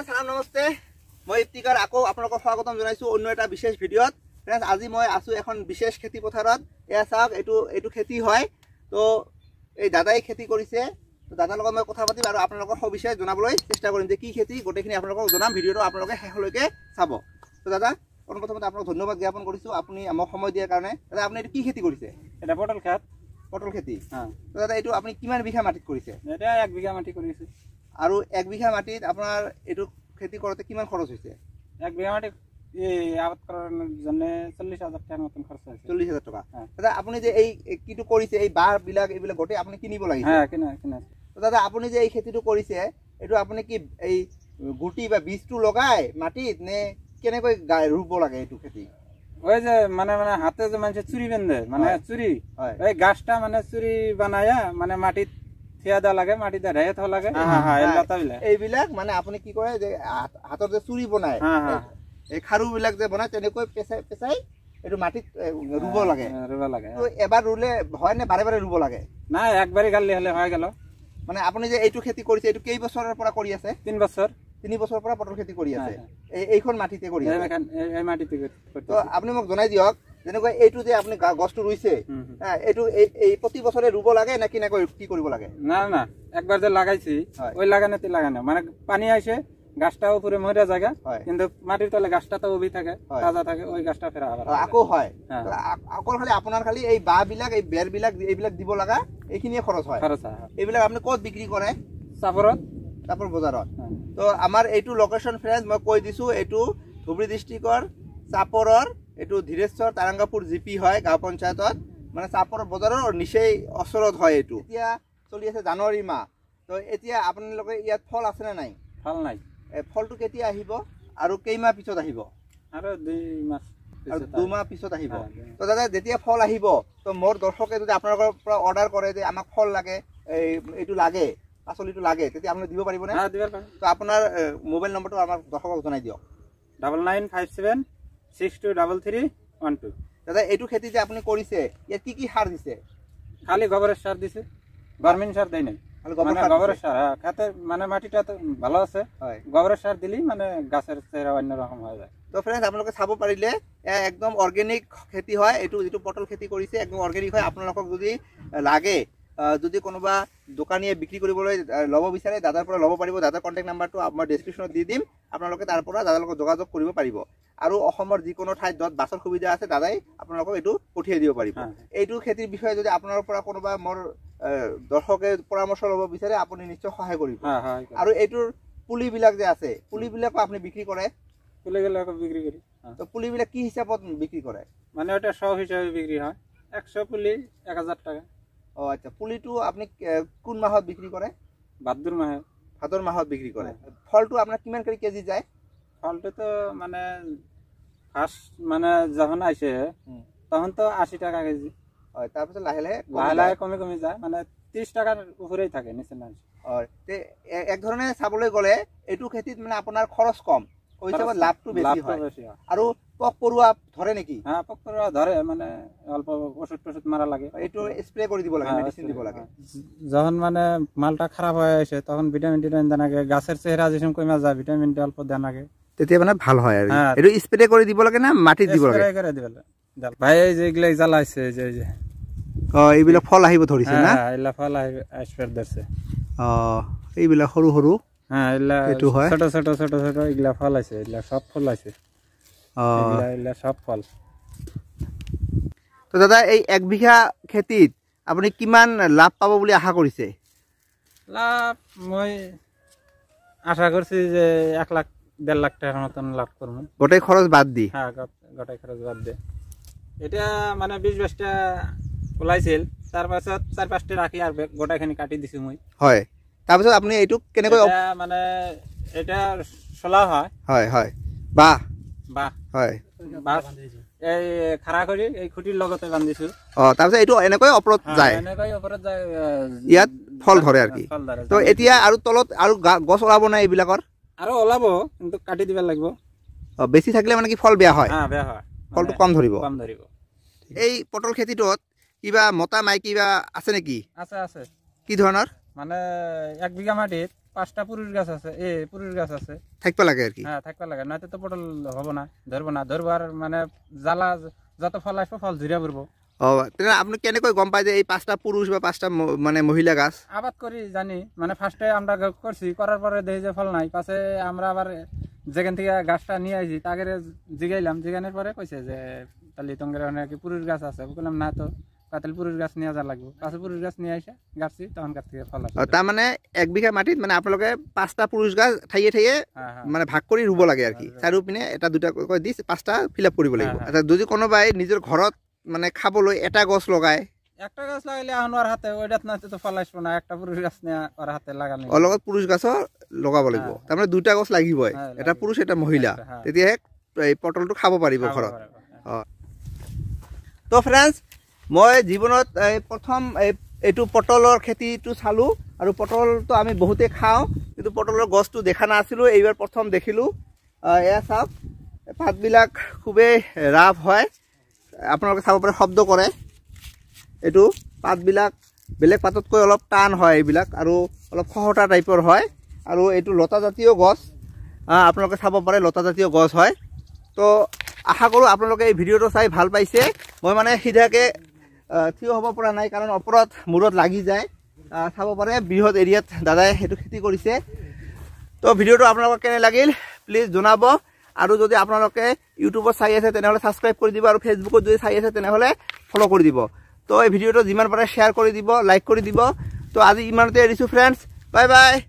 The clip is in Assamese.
সালাম নমস্তে, মই ইফতিকাৰ আকৌ আপোনালোকক স্বাগতম জনাইছোঁ অন্য এটা বিশেষ ভিডিঅ'ত। ফ্ৰেণ্ডছ, আজি মই আছোঁ এখন বিশেষ খেতি পথাৰত। এয়া চাওক, এইটো খেতি হয়। তো এই দাদাই খেতি কৰিছে। তো দাদাৰ লগত মই কথা পাতিম আৰু আপোনালোকক সবিশেষ জনাবলৈ চেষ্টা কৰিম যে কি খেতি, গোটেইখিনি আপোনালোকক জনাম। ভিডিঅ'টো আপোনালোকে শেষলৈকে চাব। তো দাদা, প্ৰথমতে আপোনাক ধন্যবাদ জ্ঞাপন কৰিছোঁ আপুনি আমাক সময় দিয়াৰ কাৰণে। দাদা, আপুনি এইটো কি খেতি কৰিছে? এটা পটল খেত। পটল খেতি। তো দাদা, এইটো আপুনি কিমান বিঘা মাটিত কৰিছে? এটা 1 বিঘা মাটি কৰিছে। আৰু 1 বিঘা মাটিত আপোনাৰ এইটো খেতি কৰোঁতে কিমান খৰচ হৈছে? 1 বিঘা মাটি এই আবাদ কৰাৰ জন্য 40,000 টাকাৰ মতন খৰচ হৈছে। 40,000 টকা। দাদা, আপুনি যে এই কিটো কৰিছে, এই বাঁহবিলাক এইবিলাক গোটেই আপুনি কিনিব লাগিছে? হ্যাঁ, কিনা। তো দাদা, আপুনি যে এই খেতিটো কৰিছে, এইটো আপুনি কি এই গুটি বা বীজটো লগাই মাটিত নে কেনেকৈ ৰুব লাগে এইটো খেতি? ওই যে মানে হাতে যে মানুষ চুরি বেঁধে মানে চুরি এই গাছটা মানে চুরি বানায়া মানে মাটিত থিয়া দেওয়া লাগে, মাটিতে রেহে থোয়া লাগে। এইবিলাক মানে আপুনি কি কৰে যে হাতৰ যে চুৰি বনায়, এই খাৰুবিলাক যে বনায় তেনেকৈ পেচাই এইটো মাটিত ৰুব লাগে। তো এবাৰ ৰুলে হয় নে বাৰে বাৰে ৰুব লাগে? না, একবাৰই গালি হলে হয়ে গেল। মানে আপুনি যে এইটো খেতি কৰিছে, এইটো কেই বছৰৰ পৰা কৰি আছে? 3 বছৰ। 3 বছৰৰ পৰা পটল খেতি কৰি আছে। এইখন মাটিতে কৰি আছে? এই মাটিতে। তো আপুনি মোক জনাই দিয়ক, যেনেকৈ এইটো যে আপুনি গছটো ৰুইছে, এইটো এই প্ৰতি বছৰে ৰুব লাগে নে কেনেকৈ কি কৰিব লাগে? না, একবার যে লাগাইছি ওই লাগানোতে লাগানো মানে পানি আসে, গাছটা উপরে মরে জায়গা, কিন্তু মাটির তলে গাছটা তো উবি থাকে, তাজা থাকে, ওই গাছটা ফেরা আবার আকৌ হয়। অকল খালি আপোনাৰ খালি এই বাঁহবিলাক, এই বেৰবিলাক এইবিলাক দিব লগা এইখিনিয়ে খৰচ হয়। এইবিলাক আপুনি ক'ত বিক্ৰী কৰে? চাপৰ বজাৰত। তো আমাৰ এইটো লোকেশ্যন ফ্ৰেণ্ডছ মই কৈ দিছোঁ, এইটো ধুবুৰী ডিষ্ট্ৰিক্টৰ চাপৰৰ, এইটো ধীৰেশ্বৰ তাৰাংগাপুৰ জিপি হয়, গাঁও পঞ্চায়তত, মানে চাপৰ বজাৰৰ নিচেই ওচৰত হয়। এইটো এতিয়া চলি আছে জানুৱাৰী মাহ। তো এতিয়া আপোনালোকে ইয়াত ফল আছেনে নাই? ফল নাই। ফলটো কেতিয়া আহিব আৰু কেইমাহ পিছত আহিব? আৰু 2 মাহ পিছত আহিব। তো দাদা, যেতিয়া ফল আহিব, তো মোৰ দৰ্শকে যদি আপোনালোকৰ পৰা অৰ্ডাৰ কৰে যে আমাক ফল লাগে, এইটো লাগে, পাচলিটো লাগে, তেতিয়া আপুনি দিব পাৰিবনে? তো আপোনাৰ মোবাইল নম্বৰটো আমাৰ দৰ্শকক জনাই দিয়ক। 9957623312। দাদা, এইটো খেতি যে আপুনি কৰিছে, ইয়াত কি সাৰ দিছে? খালি গোবরের সার দিছে, ভার্মিন সার দেয় নাই। গোবরের সার, খেতে মানে মাটিটা তো ভালো আছে, গোবরের সার দিলেই মানে গাছের চেহারা অন্যরকম হয়ে যায়। তো ফ্রেন্ডস, আপোনালোকে চাব পাৰিলে একদম অৰ্গেনিক খেতি হয়। এইটো যিটো পটল খেতি কৰিছে একদম অৰ্গেনিক হয়। আপোনালোকক যদি লাগে, যদি কোনোবা দোকানীয়ে বিক্ৰী কৰিবলৈ ল'ব বিচাৰে, দাদাৰ পৰা ল'ব পাৰিব। দাদাৰ কণ্টেক্ট নাম্বাৰটো মই ডেছক্ৰিপশ্যনত দি দিম, আপোনালোকে তাৰ পৰা দাদাৰ লগত যোগাযোগ কৰিব পাৰিব। আৰু অসমৰ যিকোনো ঠাইত য'ত বাছৰ সুবিধা আছে, দাদাই আপোনালোকক এইটো পঠিয়াই দিব পাৰিব। এইটো খেতিৰ বিষয়ে যদি আপোনাৰ পৰা কোনোবা মোৰ দৰ্শকে পৰামৰ্শ ল'ব বিচাৰে, আপুনি নিশ্চয় সহায় কৰিব। আৰু এইটোৰ পুলিবিলাক যে আছে, পুলিবিলাকো আপুনি বিক্ৰী কৰে? পুলিবিলাকো বিক্ৰী কৰি। তো পুলিবিলাক কি হিচাপত বিক্ৰী কৰে? মানে ওটা 100 হিসাবে বিক্রি হয়। 100 পুলি 1000 টাকা। আচ্ছা, পুলিটো আপনি কোন মাহত বিক্রি করে? ভাদ্র মাহে। ভাদর মাহত বিক্রি করে। ফলটো আপনার কিমান করে কেজি যায়? ফলটো তো মানে ফার্স্ট মানে যখন আসে তখন তো 80 টাকা কেজি। হয়, তারপর লাহে লাহে কমে যায়, মানে 30 টাকার উপরেই থাকে, নিচে না। হয়, এক ধরনের চাবলৈ গলে এইটো খেতিত মানে আপোনাৰ খৰচ কম, ওই হিচাপত লাভটো বেছি হয়। আৰু পোক পৰুৱা ধৰে নেকি? হ্যাঁ, পোক পৰুৱা ধৰে, মানে অল্প ওষুধ মারা লাগে। এইটো স্প্রে করে দিব লাগে, মেডিসিন দিব লাগে। যখন মানে মালটা খারাপ হয়ে আসে তখন ভিটামিন দেন লাগে, গাছের চেহারা যেসব কমে যায় ভিটামিন অল্প দেন লাগে, তেতিয়া মানে ভাল হয়। আর এইটো স্প্রে করে দিব লাগে না মাটিত দিব লাগে? স্প্রে করে দিব লাগে। ভাই এই যে এগুলা জ্বালাইছে, এই যে এইবিলাক ফল আহিব ধৰিছে না? হ্যাঁ, এইলা ফল আসবে ধৰছে। এইবিলাক সৰু সৰু, হ্যাঁ, এইলা এইটো হয় ছোট ছোট এগুলা ফল আছে, এগুলা সব ফল আছে। এগুলা সব ফল। তো দাদা, এই 1 বিঘা খেতিত আপুনি কিমান লাভ পাব বুলি আশা কৰিছে? লাভ মই আশা করছি যে 1,00,000-1.5 লাখ টাকার মতন লাভ করব। গোটাই খরচ বাদ দি? হ্যাঁ, গোটাই খরচ বাদ দিয়ে। এটা মানে 20-22টা ওলাইছিল, তারপাছত 4-5টা রাখি আর গোটাইখানি কাটি দিছি মই। হয়, তাৰপিছত আপুনি এইটো কেনেকৈ মানে এটা চলা হয়? হয় হয়, বাহ হয়, এই খাড়া কৰি এই খুঁটিৰ লগতে বান্ধিছো। তাৰপিছত এইটো এনেকৈ ওপৰত যায়? এনেকৈ ওপৰত যায়, ইয়াত ফল ধৰে আৰ কি। তো এতিয়া আৰু তলত আৰু গছ ওলাব না এইবিলাকৰ? আৰু ওলাব, কিন্তু কাটি দিব লাগিব। বেছি থাকিলে মানে কি ফল বেয়া হয়? হ্যাঁ, বেয়া হয়, ফলটো কম ধৰিব। কম ধৰিব। এই পটল খেতিটোত কিবা মতা মাইকী কিবা আছে নেকি? আছে আছে। কি ধৰণৰ? মানে 1 বিঘা মাটিত 5টা পুরুষ গাছ আছে, পুরুষ গাছ আছে। থাকবা লাগে আর কি। হ্যাঁ থাকবা লাগে, নয়তো তো পটল হবো না, ধরবার মানে জ্বালা যত ফল আসবো ফল ঝুরিয়া পড়বো। তেনে আপনি কেনেকৈ গম পাই যে এই 5টা পুরুষ বা 5টা মানে মহিলা গাছ? আবাদ করি জানি, মানে ফার্স্টে আমরা করছি, করার পরে দেখি যে ফল নাই, পাশে আমরা আবার যেখান থেকে গাছটা নিয়ে আসি তাকে জিগাইলাম, জিগানোর পরে কইছে যে তাহলে তোমার নাকি পুরুষ গাছ আছে। বললাম না তো, তাহলে পুরুষ গাছ নিয়ে যা লাগবে। পাশে পুরুষ গাছ নিয়ে আসে গাছছি, তখন গাছ থেকে ফল আসে। তার মানে 1 বিঘা মাটিত মানে আপোনালোকে 5টা পুরুষ গাছ ঠাইয়ে ঠাইয়ে মানে ভাগ কৰি ৰুব লাগে আৰ কি। চাৰিওপিনে এটা দুটা কৈ দি 5টা ফিল আপ কৰিব লাগিব। আচ্ছা, যদি কোনোবাই নিজৰ ঘৰত মানে খাবলৈ এটা গছ লগায়, একটা গাছ লাগাইলে এখন ওর হাতে ওইটাত না তো ফল আসবো না, একটা পুরুষ গাছ নিয়ে ওর হাতে লাগানো, ওর লগত পুরুষ গাছও লগাব লাগিব। তার মানে 2টা গছ লাগিবই, এটা পুরুষ এটা মহিলা, তেতিয়াহে এই পটলটো খাব পাৰিব ঘৰত। তো ফ্ৰেণ্ডছ, মই জীৱনত প্ৰথম এইটো পটলৰ খেতিটো চালোঁ, আৰু পটলটো আমি বহুতে খাওঁ, কিন্তু পটলৰ গছটো দেখা নাছিলোঁ, এইবাৰ প্ৰথম দেখিলোঁ। এয়া চাওক, পাতবিলাক খুবেই ৰাফ হয়, আপোনালোকে চাব পাৰে শব্দ কৰে। এইটো পাতবিলাক বেলেগ পাততকৈ অলপ টান হয় এইবিলাক, আৰু অলপ খহটা টাইপৰ হয়, আৰু এইটো লতাজাতীয় গছ, আপোনালোকে চাব পাৰে লতাজাতীয় গছ হয়। তো আশা কৰোঁ আপোনালোকে এই ভিডিঅ'টো চাই ভাল পাইছে। মই মানে সিধাকৈ থিয় হ'ব পৰা নাই, কাৰণ ওপৰত মূৰত লাগি যায়। চাব পাৰে বৃহৎ এৰিয়াত দাদাই সেইটো খেতি কৰিছে। তো ভিডিঅ'টো আপোনালোকক কেনে লাগিল প্লিজ জনাব, আৰু যদি আপোনালোকে ইউটিউবত চাই আছে তেনেহ'লে ছাবস্ক্ৰাইব কৰি দিব, আৰু ফেচবুকত যদি চাই আছে তেনেহ'লে ফ'ল' কৰি দিব। তো এই ভিডিঅ'টো যিমান পাৰে শ্বেয়াৰ কৰি দিব, লাইক কৰি দিব। তো আজি ইমানতে এৰিছোঁ ফ্ৰেণ্ডছ, বাই বাই।